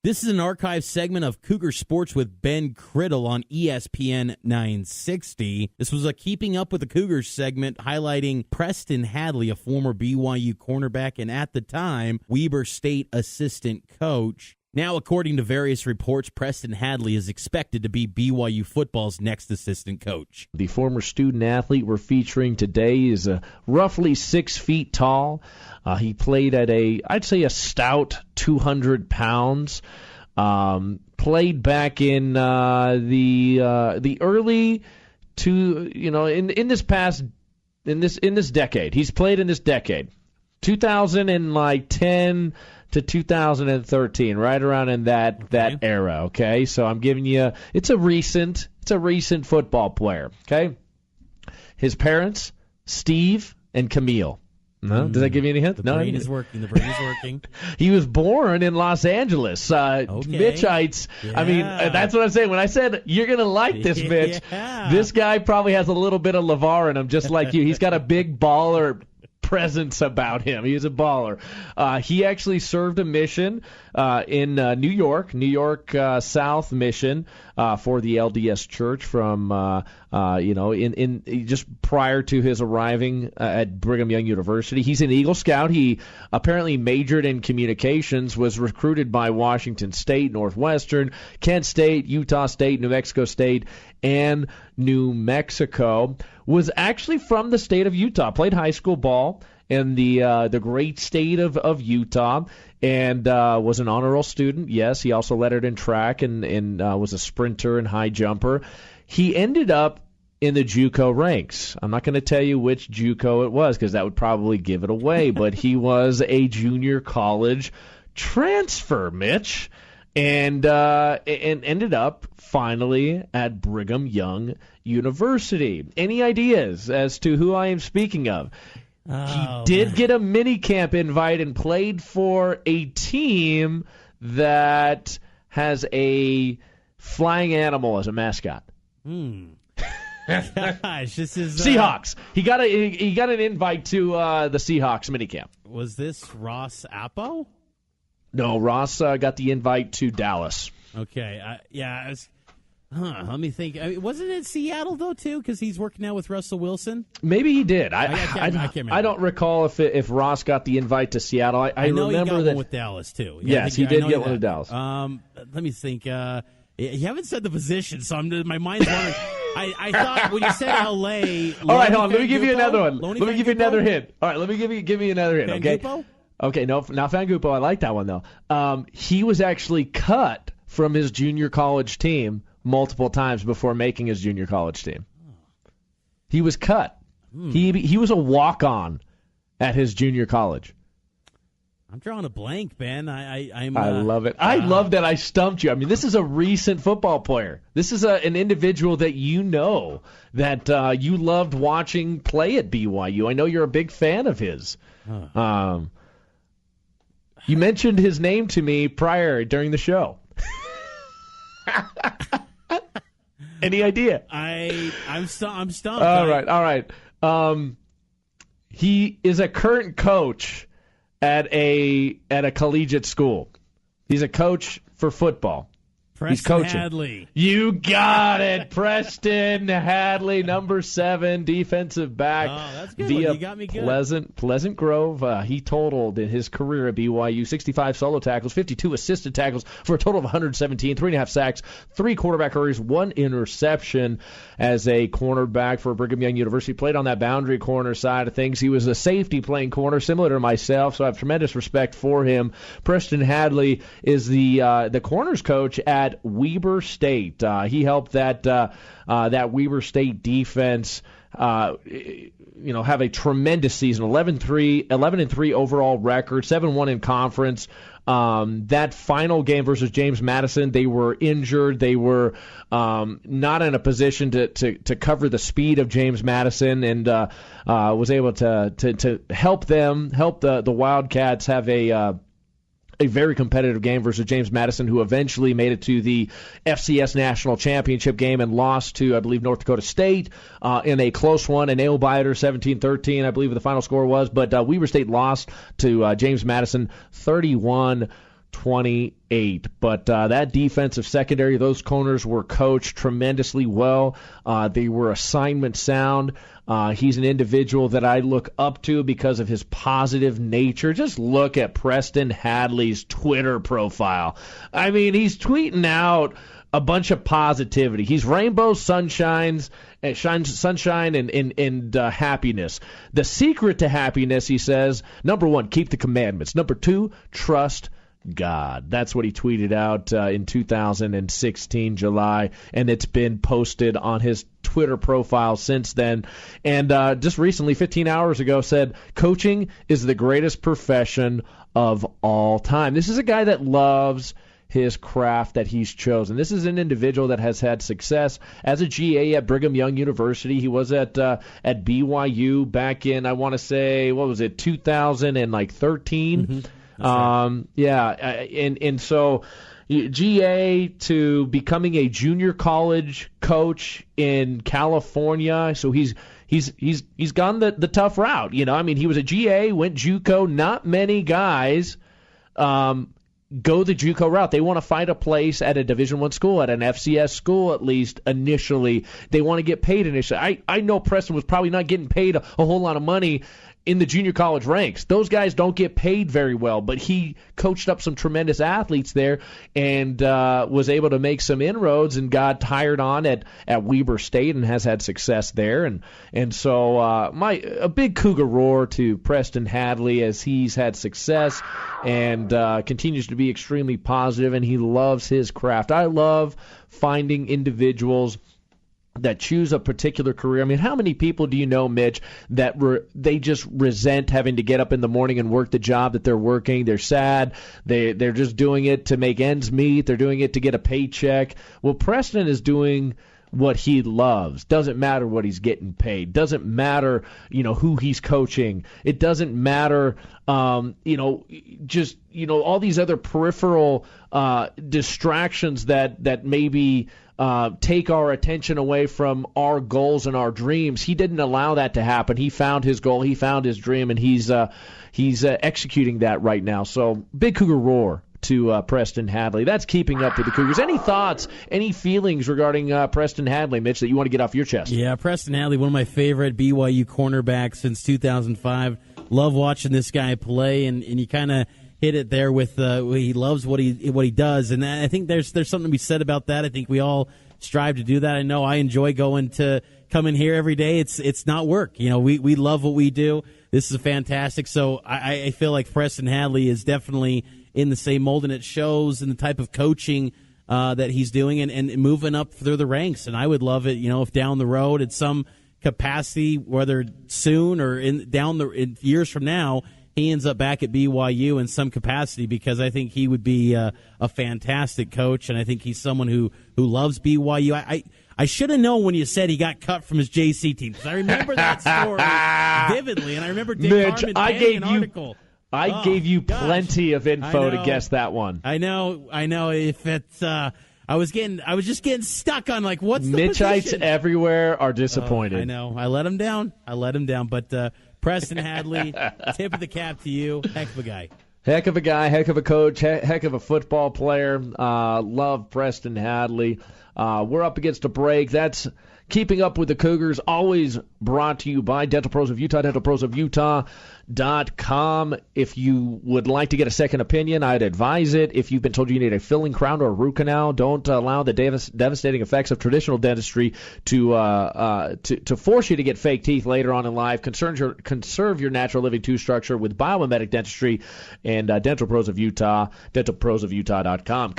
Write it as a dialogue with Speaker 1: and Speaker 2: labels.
Speaker 1: This is an archive segment of Cougar Sports with Ben Criddle on ESPN 960. This was a Keeping Up with the Cougars segment highlighting Preston Hadley, a former BYU cornerback and at the time Weber State assistant coach. Now, according to various reports, Preston Hadley is expected to be BYU football's next assistant coach.
Speaker 2: The former student athlete we're featuring today is roughly 6 feet tall. He played at I'd say a stout 200 pounds. Played back in the early in this decade. He's played in this decade, 2010 to 2013, right around in that era. Okay, so I'm giving you it's a recent football player. Okay, his parents, Steve and Camille. No? Does that give you any hint?
Speaker 1: The brain is working. The brain is working.
Speaker 2: He was born in Los Angeles. Mitchites.
Speaker 1: Yeah.
Speaker 2: I mean, that's what I'm saying. When I said you're going to like this, Mitch, this guy probably has a little bit of LeVar in him, just like you. He's got a big baller presence about him. He's a baller. He actually served a mission in New York South mission for the LDS Church from in just prior to his arriving at Brigham Young University. He's an Eagle Scout. He apparently majored in communications, was recruited by Washington State, Northwestern, Kent State, Utah State, New Mexico State, and New Mexico. Was actually from the state of Utah. Played high school ball in the great state of Utah, and was an honor roll student. Yes, he also lettered in track and was a sprinter and high jumper. He ended up in the JUCO ranks. I'm not going to tell you which JUCO it was because that would probably give it away, but he was a junior college transfer, Mitch, and ended up finally at Brigham Young University. Any ideas as to who I am speaking of? He did get a minicamp invite and played for a team that has a flying animal as a mascot.
Speaker 1: Gosh, this is
Speaker 2: Seahawks. He got an invite to the Seahawks minicamp.
Speaker 1: Was this Ross Appo?
Speaker 2: No, Ross got the invite to Dallas.
Speaker 1: Okay, let me think. I mean, wasn't it Seattle though too? Because he's working now with Russell Wilson.
Speaker 2: Maybe he did. I
Speaker 1: can't remember.
Speaker 2: I don't recall if Ross got the invite to Seattle. I
Speaker 1: know
Speaker 2: remember
Speaker 1: he got
Speaker 2: that
Speaker 1: one with Dallas too.
Speaker 2: Yes, he did get one with Dallas.
Speaker 1: Let me think. You haven't said the position, so my mind's wandering. I thought when you said L.A.
Speaker 2: All right, hold on. Let me give you another one. Let me give you another hint. All right, let me give you another hint. Okay.
Speaker 1: Fangupo?
Speaker 2: Okay. No, not Fangupo. I like that one though. He was actually cut from his junior college team multiple times before making his junior college team. He was cut. He was a walk-on at his junior college.
Speaker 1: I'm drawing a blank, Ben. I
Speaker 2: love it. I love that I stumped you. I mean, this is a recent football player. This is an individual that that you loved watching play at BYU. I know you're a big fan of his. You mentioned his name to me during the show. Any idea?
Speaker 1: I'm stumped.
Speaker 2: All right. He is a current coach at a collegiate school. He's a coach for football. He's coaching.
Speaker 1: Hadley.
Speaker 2: You got it. Preston Hadley, number 7, defensive back.
Speaker 1: Oh, that's good.
Speaker 2: Via
Speaker 1: You got me good.
Speaker 2: Pleasant Grove. He totaled in his career at BYU 65 solo tackles, 52 assisted tackles for a total of 117, 3.5 sacks, 3 quarterback hurries, 1 interception as a cornerback for Brigham Young University. Played on that boundary corner side of things. He was a safety playing corner, similar to myself, so I have tremendous respect for him. Preston Hadley is the corners coach at Weber State. He helped that Weber State defense have a tremendous season. 11-3 overall record, 7-1 in conference. That final game versus James Madison, they were injured. They were not in a position to cover the speed of James Madison, and was able to help the Wildcats have a very competitive game versus James Madison, who eventually made it to the FCS National Championship game and lost to, I believe, North Dakota State in a close one, a nail-biter, 17-13, I believe the final score was. But Weber State lost to James Madison 31-27. 28. But that defensive secondary, those corners were coached tremendously well. They were assignment sound. He's an individual that I look up to because of his positive nature. Just look at Preston Hadley's Twitter profile. I mean, he's tweeting out a bunch of positivity. He's rainbow sunshine and happiness. The secret to happiness, he says, number 1, keep the commandments. Number 2, trust God. That's what he tweeted out in 2016, July, and it's been posted on his Twitter profile since then. And just recently, 15 hours ago, said, coaching is the greatest profession of all time. This is a guy that loves his craft that he's chosen. This is an individual that has had success as a GA at Brigham Young University. He was at BYU back in, I want to say, 2013.
Speaker 1: Mm-hmm. Right.
Speaker 2: And so GA to becoming a junior college coach in California. So he's gone the tough route. You know, I mean, he was a GA, went JUCO. Not many guys go the JUCO route. They want to find a place at a Division I school, at an FCS school at least initially. They want to get paid initially. I know Preston was probably not getting paid a whole lot of money in the junior college ranks. Those guys don't get paid very well, but he coached up some tremendous athletes there and was able to make some inroads and got hired on at Weber State and has had success there. And so a big Cougar roar to Preston Hadley as he's had success and continues to be extremely positive, and he loves his craft. I love finding individuals that choose a particular career. I mean, how many people do you know, Mitch, that they just resent having to get up in the morning and work the job that they're working? They're sad. They're just doing it to make ends meet. They're doing it to get a paycheck. Well, Preston is doing what he loves. Doesn't matter what he's getting paid. Doesn't matter, who he's coaching. It doesn't matter, all these other peripheral distractions that maybe take our attention away from our goals and our dreams. He didn't allow that to happen. He found his goal. He found his dream, and he's executing that right now. So big Cougar roar to Preston Hadley. That's keeping up with the Cougars. Any thoughts, any feelings regarding Preston Hadley, Mitch, that you want to get off your chest?
Speaker 1: Yeah, Preston Hadley, one of my favorite BYU cornerbacks since 2005. Love watching this guy play, and you kind of hit it there with he loves what he does, and I think there's something to be said about that. I think we all strive to do that. I know I enjoy come in here every day. It's not work. We love what we do. This is fantastic. So I feel like Preston Hadley is definitely in the same mold, and it shows in the type of coaching that he's doing and moving up through the ranks. And I would love it, if down the road at some capacity, whether soon or in years from now, he ends up back at BYU in some capacity, because I think he would be a fantastic coach, and I think he's someone who loves BYU. I should have known when you said he got cut from his JC team, because I remember that story vividly, and I remember Dick Harmon penning an article.
Speaker 2: I gave you plenty of info to guess that one.
Speaker 1: I know. If it's, I was just getting stuck on what's the
Speaker 2: Mitchites
Speaker 1: position?
Speaker 2: Everywhere are disappointed.
Speaker 1: I know. I let him down. But Preston Hadley, tip of the cap to you. Heck of a guy.
Speaker 2: Heck of a guy. Heck of a coach. Heck of a football player. Love Preston Hadley. We're up against a break. That's Keeping Up with the Cougars, always brought to you by Dental Pros of Utah, dentalprosofutah.com. If you would like to get a second opinion, I'd advise it. If you've been told you need a filling crown or a root canal, don't allow the devastating effects of traditional dentistry to force you to get fake teeth later on in life. Conserve your natural living tooth structure with biomimetic dentistry and Dental Pros of Utah, dentalprosofutah.com.